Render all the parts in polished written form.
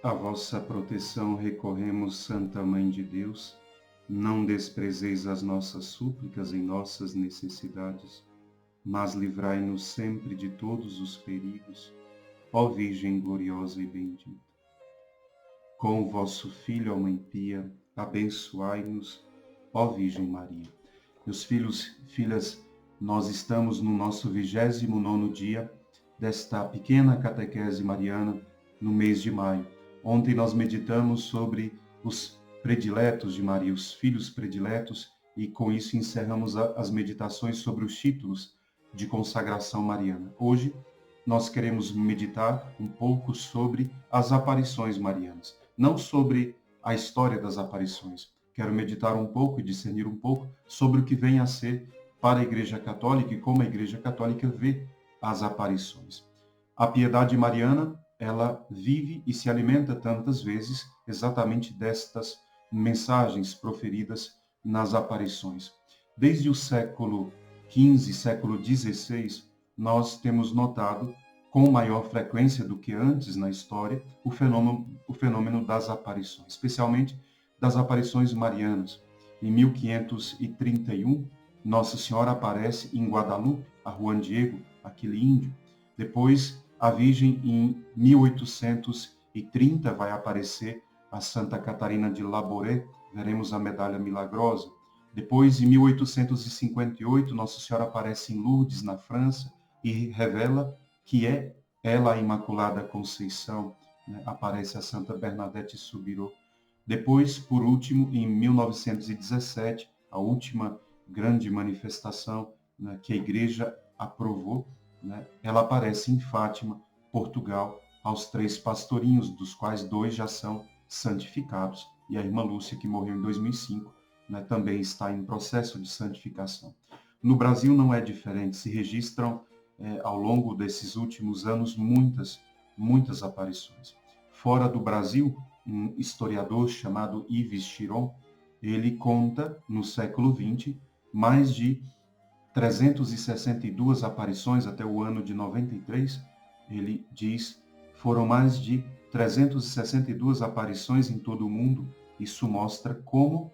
A vossa proteção recorremos, Santa Mãe de Deus. Não desprezeis as nossas súplicas em nossas necessidades, mas livrai-nos sempre de todos os perigos, ó Virgem gloriosa e bendita. Com o vosso Filho, ó Mãe Pia, abençoai-nos, ó Virgem Maria. Meus filhos, filhas, nós estamos no nosso 29º dia desta pequena catequese mariana no mês de maio. Ontem nós meditamos sobre os prediletos de Maria, os filhos prediletos, e com isso encerramos as meditações sobre os títulos de consagração mariana. Hoje nós queremos meditar um pouco sobre as aparições marianas, não sobre a história das aparições. Quero meditar um pouco e discernir um pouco sobre o que vem a ser para a Igreja Católica e como a Igreja Católica vê as aparições. A piedade mariana, ela vive e se alimenta tantas vezes exatamente destas mensagens proferidas nas aparições. Desde o século XV, século XVI, nós temos notado com maior frequência do que antes na história o fenômeno das aparições, especialmente das aparições marianas. Em 1531, Nossa Senhora aparece em Guadalupe, a Juan Diego, aquele índio. Depois, a Virgem, em 1830, vai aparecer a Santa Catarina de Labouré, veremos a medalha milagrosa. Depois, em 1858, Nossa Senhora aparece em Lourdes, na França, e revela que é ela a Imaculada Conceição, né? Aparece a Santa Bernadette Soubirous. Depois, por último, em 1917, a última grande manifestação, né, que a Igreja aprovou, né, ela aparece em Fátima, Portugal, aos 3 pastorinhos, dos quais 2 já são santificados. E a irmã Lúcia, que morreu em 2005, né, também está em processo de santificação. No Brasil não é diferente, se registram ao longo desses últimos anos muitas aparições. Fora do Brasil, um historiador chamado Yves Chiron, ele conta, no século XX, mais de 362 aparições até o ano de 93. Ele diz, foram mais de 362 aparições em todo o mundo. Isso mostra como,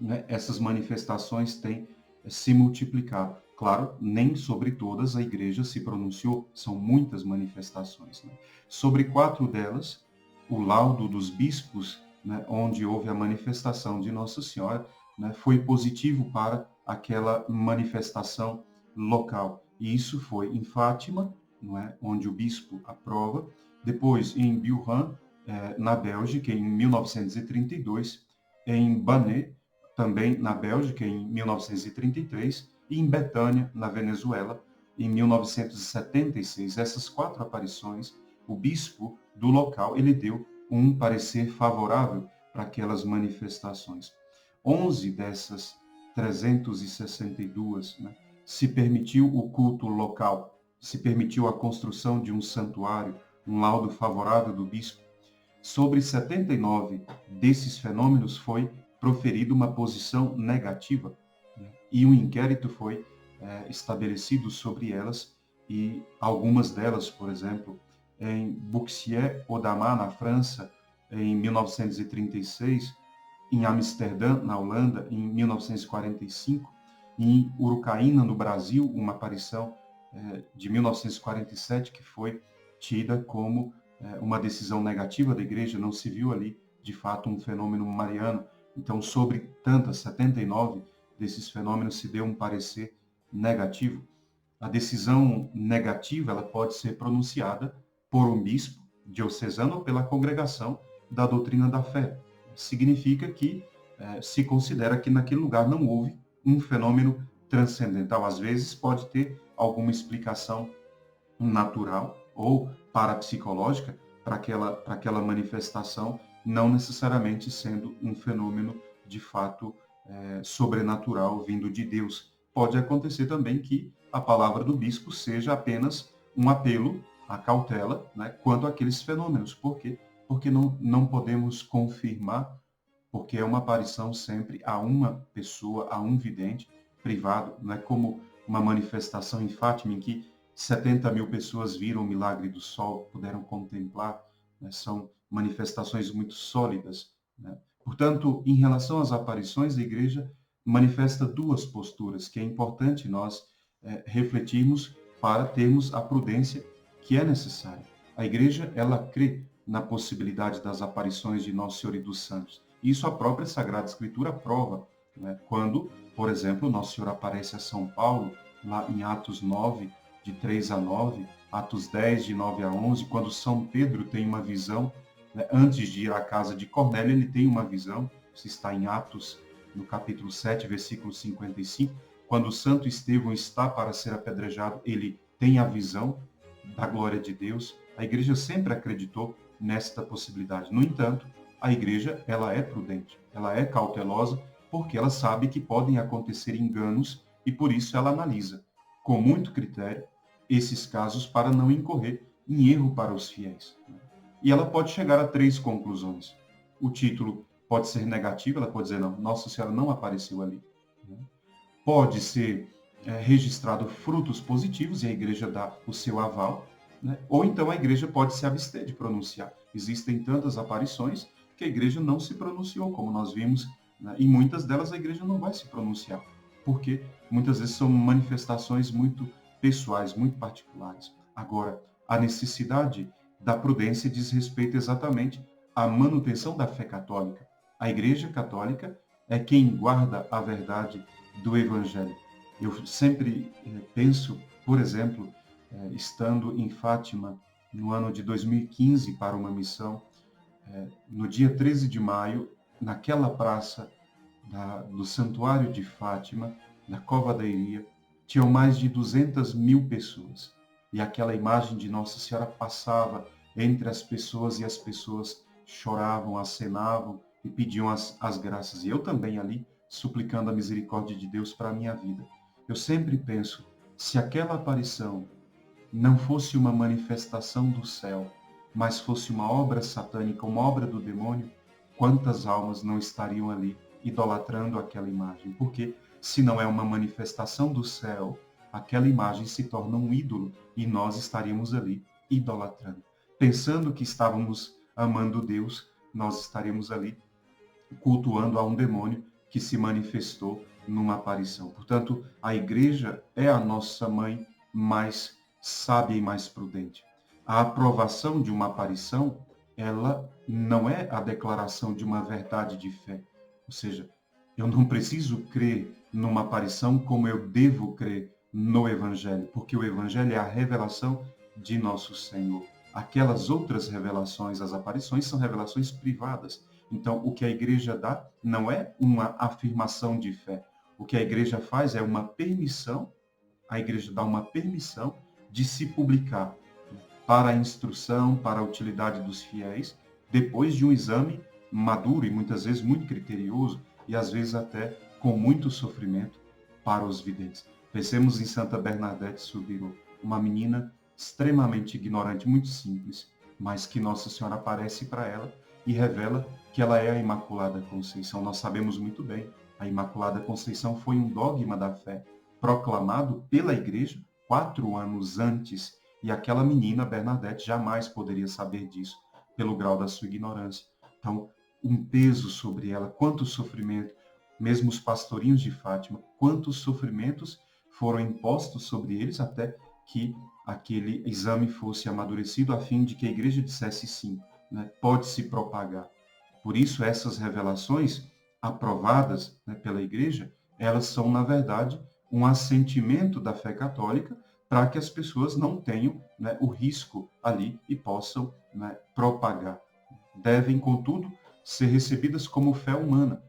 né, essas manifestações têm se multiplicado. Claro, nem sobre todas a Igreja se pronunciou, são muitas manifestações, né? Sobre 4 delas, o laudo dos bispos, né, onde houve a manifestação de Nossa Senhora, né, foi positivo para aquela manifestação local. E isso foi em Fátima, não é, onde o bispo aprova, depois em Bilhan, na Bélgica, em 1932, em Banet, também na Bélgica, em 1933, e em Betânia, na Venezuela, em 1976. Essas 4 aparições, o bispo do local, ele deu um parecer favorável para aquelas manifestações. 11 dessas 362, né, se permitiu o culto local, se permitiu a construção de um santuário, um laudo favorável do bispo. Sobre 79 desses fenômenos foi proferida uma posição negativa, né, e um inquérito foi estabelecido sobre elas, e algumas delas, por exemplo, em Bouxières-Oudamar, na França, em 1936, em Amsterdã, na Holanda, em 1945, em Urucaína, no Brasil, uma aparição de 1947 que foi tida como uma decisão negativa da Igreja, não se viu ali, de fato, um fenômeno mariano. Então, sobre tantas, 79 desses fenômenos, se deu um parecer negativo. A decisão negativa, ela pode ser pronunciada por um bispo diocesano ou pela congregação da doutrina da fé. Significa que se considera que naquele lugar não houve um fenômeno transcendental. Às vezes pode ter alguma explicação natural ou parapsicológica para aquela manifestação, não necessariamente sendo um fenômeno de fato sobrenatural vindo de Deus. Pode acontecer também que a palavra do bispo seja apenas um apelo à cautela, né, quanto àqueles fenômenos. Por quê? Porque não podemos confirmar, porque é uma aparição sempre a uma pessoa, a um vidente privado, não é como uma manifestação em Fátima em que 70 mil pessoas viram o milagre do sol, puderam contemplar, né? São manifestações muito sólidas, né? Portanto, em relação às aparições, a igreja manifesta duas posturas que é importante nós refletirmos para termos a prudência que é necessária. A igreja, ela crê na possibilidade das aparições de Nosso Senhor e dos santos. Isso a própria Sagrada Escritura prova, né? Quando, por exemplo, Nosso Senhor aparece a São Paulo, lá em Atos 9, de 3 a 9, Atos 10, de 9 a 11, quando São Pedro tem uma visão, né? Antes de ir à casa de Cornélio, ele tem uma visão, isso está em Atos, no capítulo 7, versículo 55, quando o Santo Estevão está para ser apedrejado, ele tem a visão da glória de Deus. A igreja sempre acreditou nesta possibilidade. No entanto, a igreja, ela é prudente, ela é cautelosa, porque ela sabe que podem acontecer enganos e por isso ela analisa com muito critério esses casos para não incorrer em erro para os fiéis. E ela pode chegar a três conclusões. O título pode ser negativo, ela pode dizer, não, Nossa Senhora não apareceu ali. Pode ser registrado frutos positivos e a igreja dá o seu aval, né? Ou então a igreja pode se abster de pronunciar. Existem tantas aparições que a igreja não se pronunciou, como nós vimos, né? E muitas delas a igreja não vai se pronunciar, porque muitas vezes são manifestações muito pessoais, muito particulares. Agora, a necessidade da prudência diz respeito exatamente à manutenção da fé católica. A igreja católica é quem guarda a verdade do Evangelho. Eu sempre penso, por exemplo, estando em Fátima no ano de 2015 para uma missão, no dia 13 de maio, naquela praça do Santuário de Fátima, na Cova da Iria, tinham mais de 200 mil pessoas. E aquela imagem de Nossa Senhora passava entre as pessoas e as pessoas choravam, acenavam e pediam as graças. E eu também ali, suplicando a misericórdia de Deus para a minha vida. Eu sempre penso, se aquela aparição não fosse uma manifestação do céu, mas fosse uma obra satânica, uma obra do demônio, quantas almas não estariam ali idolatrando aquela imagem? Porque se não é uma manifestação do céu, aquela imagem se torna um ídolo e nós estaríamos ali idolatrando. Pensando que estávamos amando Deus, nós estaremos ali cultuando a um demônio que se manifestou numa aparição. Portanto, a igreja é a nossa mãe mais sábia e mais prudente. A aprovação de uma aparição, ela não é a declaração de uma verdade de fé. Ou seja, eu não preciso crer numa aparição como eu devo crer no Evangelho, porque o Evangelho é a revelação de nosso Senhor. Aquelas outras revelações, as aparições, são revelações privadas. Então, o que a igreja dá não é uma afirmação de fé. O que a igreja faz é uma permissão, a igreja dá uma permissão de se publicar para a instrução, para a utilidade dos fiéis, depois de um exame maduro e muitas vezes muito criterioso e às vezes até com muito sofrimento para os videntes. Pensemos em Santa Bernadette Soubirous, uma menina extremamente ignorante, muito simples, mas que Nossa Senhora aparece para ela e revela que ela é a Imaculada Conceição. Nós sabemos muito bem, a Imaculada Conceição foi um dogma da fé proclamado pela Igreja 4 anos antes, e aquela menina, Bernadette, jamais poderia saber disso, pelo grau da sua ignorância. Então, um peso sobre ela, quanto sofrimento, mesmo os pastorinhos de Fátima, quantos sofrimentos foram impostos sobre eles até que aquele exame fosse amadurecido a fim de que a igreja dissesse sim, né, pode se propagar. Por isso, essas revelações aprovadas, né, pela igreja, elas são, na verdade, um assentimento da fé católica para que as pessoas não tenham, né, o risco ali e possam, né, propagar. Devem, contudo, ser recebidas como fé humana.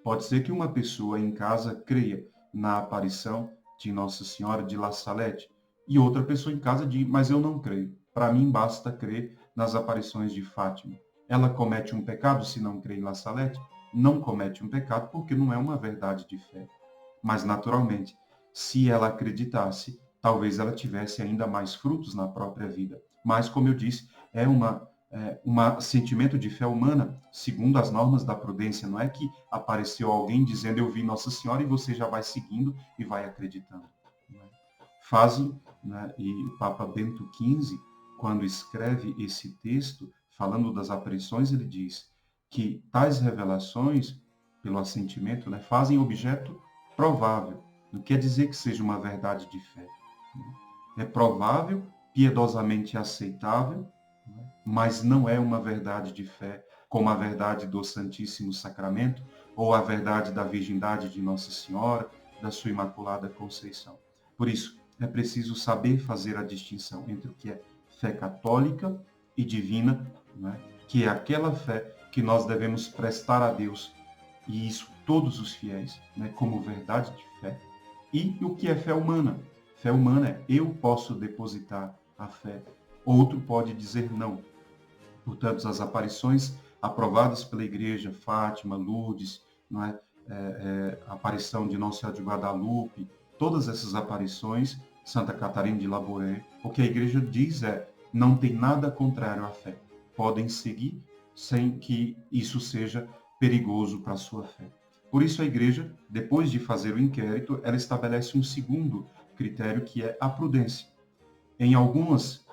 Pode ser que uma pessoa em casa creia na aparição de Nossa Senhora de La Salette e outra pessoa em casa diz, mas eu não creio. Para mim basta crer nas aparições de Fátima. Ela comete um pecado se não crê em La Salette? Não comete um pecado porque não é uma verdade de fé. Mas, naturalmente, se ela acreditasse, talvez ela tivesse ainda mais frutos na própria vida. Mas, como eu disse, é um sentimento de fé humana, segundo as normas da prudência. Não é que apareceu alguém dizendo eu vi Nossa Senhora e você já vai seguindo e vai acreditando. Fazem, né, e o Papa Bento XV, quando escreve esse texto, falando das aparições, ele diz que tais revelações, pelo assentimento, né, fazem objeto provável. Não quer dizer que seja uma verdade de fé. É provável, piedosamente aceitável, mas não é uma verdade de fé, como a verdade do Santíssimo Sacramento ou a verdade da virgindade de Nossa Senhora, da sua Imaculada Conceição. Por isso, é preciso saber fazer a distinção entre o que é fé católica e divina, né? Que é aquela fé que nós devemos prestar a Deus, e isso todos os fiéis, né? Como verdade de fé, e o que é fé humana. Fé humana é eu posso depositar a fé, outro pode dizer não. Portanto, as aparições aprovadas pela Igreja, Fátima, Lourdes, não é? A aparição de Nossa Senhora de Guadalupe, todas essas aparições, Santa Catarina de Labouré, o que a Igreja diz é, não tem nada contrário à fé. Podem seguir sem que isso seja perigoso para a sua fé. Por isso a Igreja, depois de fazer o inquérito, ela estabelece um segundo critério, que é a prudência. Em algumas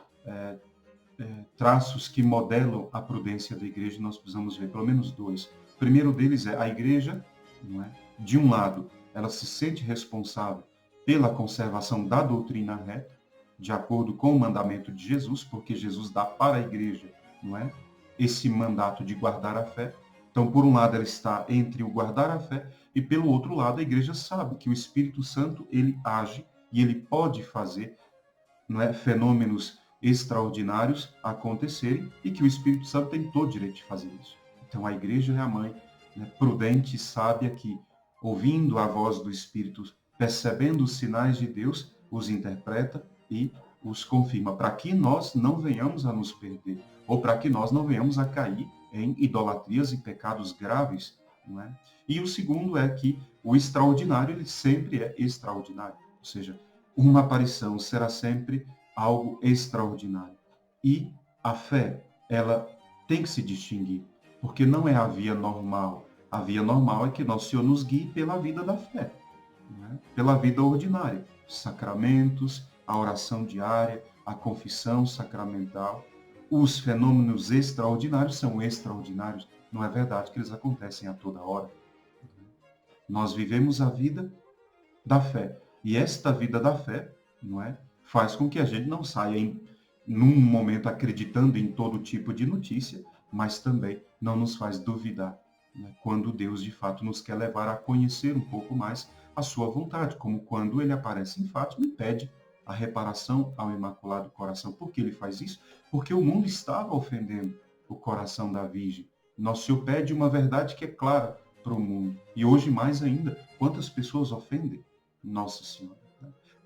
traços que modelam a prudência da Igreja, nós precisamos ver pelo menos dois. O primeiro deles é a Igreja, não é? De um lado, ela se sente responsável pela conservação da doutrina reta, de acordo com o mandamento de Jesus, porque Jesus dá para a Igreja, não é? Esse mandato de guardar a fé. Então, por um lado, ela está entre o guardar a fé, e pelo outro lado, a Igreja sabe que o Espírito Santo, ele age e ele pode fazer, não é, fenômenos extraordinários acontecerem, e que o Espírito Santo tem todo o direito de fazer isso. Então, a Igreja é a mãe, né, prudente e sábia, que, ouvindo a voz do Espírito, percebendo os sinais de Deus, os interpreta e os confirma, para que nós não venhamos a nos perder, ou para que nós não venhamos a cair em idolatrias e pecados graves. Não é? E o segundo é que o extraordinário, ele sempre é extraordinário, ou seja, uma aparição será sempre algo extraordinário. E a fé, ela tem que se distinguir, porque não é a via normal. A via normal é que Nosso Senhor nos guie pela vida da fé, né? Pela vida ordinária, sacramentos, a oração diária, a confissão sacramental. Os fenômenos extraordinários são extraordinários, não é verdade que eles acontecem a toda hora. Nós vivemos a vida da fé, e esta vida da fé, não é, faz com que a gente não saia num momento acreditando em todo tipo de notícia, mas também não nos faz duvidar, né, quando Deus de fato nos quer levar a conhecer um pouco mais a sua vontade, como quando ele aparece em Fátima e pede a reparação ao Imaculado Coração. Por que ele faz isso? Porque o mundo estava ofendendo o coração da Virgem. Nosso Senhor pede uma verdade que é clara para o mundo. E hoje mais ainda, quantas pessoas ofendem Nossa Senhora?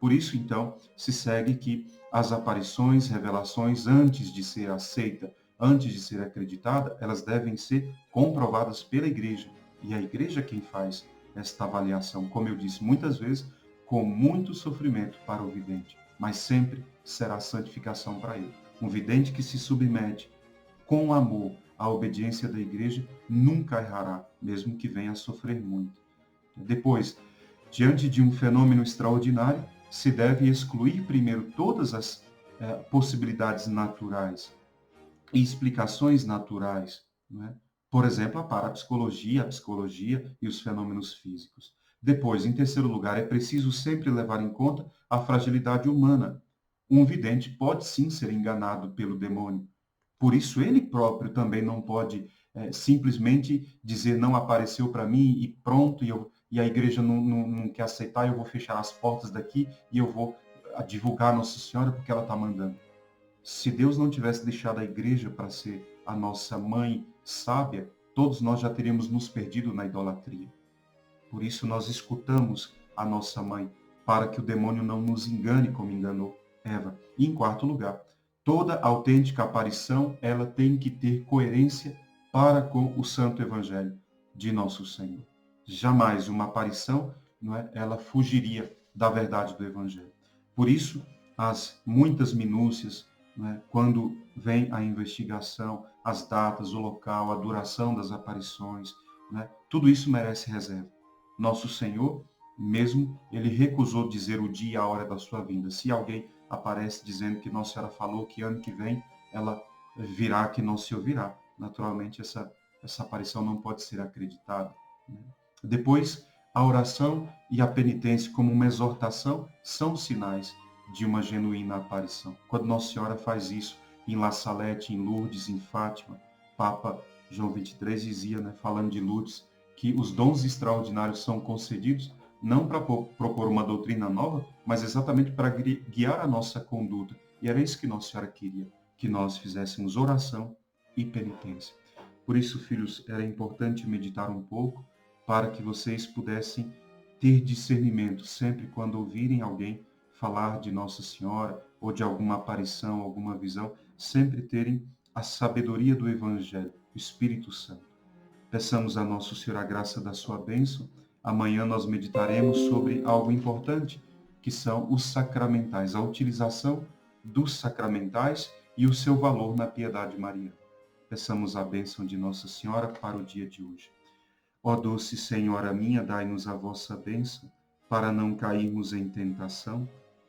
Por isso, então, se segue que as aparições, revelações, antes de ser aceita, antes de ser acreditada, elas devem ser comprovadas pela Igreja. E a Igreja é quem faz esta avaliação, como eu disse muitas vezes, com muito sofrimento para o vidente, mas sempre será santificação para ele. Um vidente que se submete com amor à obediência da Igreja nunca errará, mesmo que venha a sofrer muito. Depois, diante de um fenômeno extraordinário, se deve excluir primeiro todas as possibilidades naturais e explicações naturais, né? Por exemplo, a parapsicologia, a psicologia e os fenômenos físicos. Depois, em terceiro lugar, é preciso sempre levar em conta a fragilidade humana. Um vidente pode sim ser enganado pelo demônio. Por isso, ele próprio também não pode simplesmente dizer não apareceu para mim e pronto, e a igreja não quer aceitar, eu vou fechar as portas daqui e eu vou divulgar Nossa Senhora porque ela está mandando. Se Deus não tivesse deixado a igreja para ser a nossa mãe sábia, todos nós já teríamos nos perdido na idolatria. Por isso nós escutamos a nossa mãe, para que o demônio não nos engane como enganou Eva. E em quarto lugar, toda autêntica aparição, ela tem que ter coerência para com o Santo Evangelho de nosso Senhor. Jamais uma aparição, não é, ela fugiria da verdade do Evangelho. Por isso, as muitas minúcias, né, quando vem a investigação, as datas, o local, a duração das aparições, né, tudo isso merece reserva. Nosso Senhor, mesmo, ele recusou dizer o dia e a hora da sua vinda. Se alguém aparece dizendo que Nossa Senhora falou que ano que vem ela virá que não se ouvirá. Naturalmente, essa aparição não pode ser acreditada, né? Depois, a oração e a penitência como uma exortação são sinais de uma genuína aparição. Quando Nossa Senhora faz isso em La Salette, em Lourdes, em Fátima, Papa João XXIII dizia, né, falando de Lourdes, que os dons extraordinários são concedidos não para propor uma doutrina nova, mas exatamente para guiar a nossa conduta. E era isso que Nossa Senhora queria, que nós fizéssemos oração e penitência. Por isso, filhos, era importante meditar um pouco para que vocês pudessem ter discernimento sempre quando ouvirem alguém falar de Nossa Senhora ou de alguma aparição, alguma visão, sempre terem a sabedoria do Evangelho, o Espírito Santo. Peçamos a Nosso Senhor a graça da sua bênção. Amanhã nós meditaremos sobre algo importante, que são os sacramentais, a utilização dos sacramentais e o seu valor na piedade mariana. Peçamos a bênção de Nossa Senhora para o dia de hoje. Ó doce Senhora minha, dai-nos a vossa bênção, para não cairmos em tentação,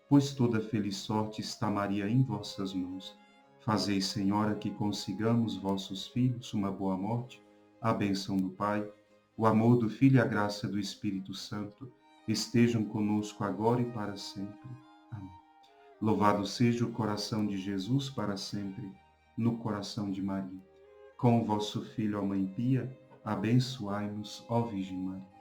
pois toda feliz sorte está Maria em vossas mãos. Fazei, Senhora, que consigamos vossos filhos uma boa morte, a bênção do Pai, o amor do Filho e a graça do Espírito Santo estejam conosco agora e para sempre. Amém. Louvado seja o coração de Jesus para sempre, no coração de Maria. Com o vosso Filho, ó Mãe Pia, abençoai-nos, ó Virgem Maria.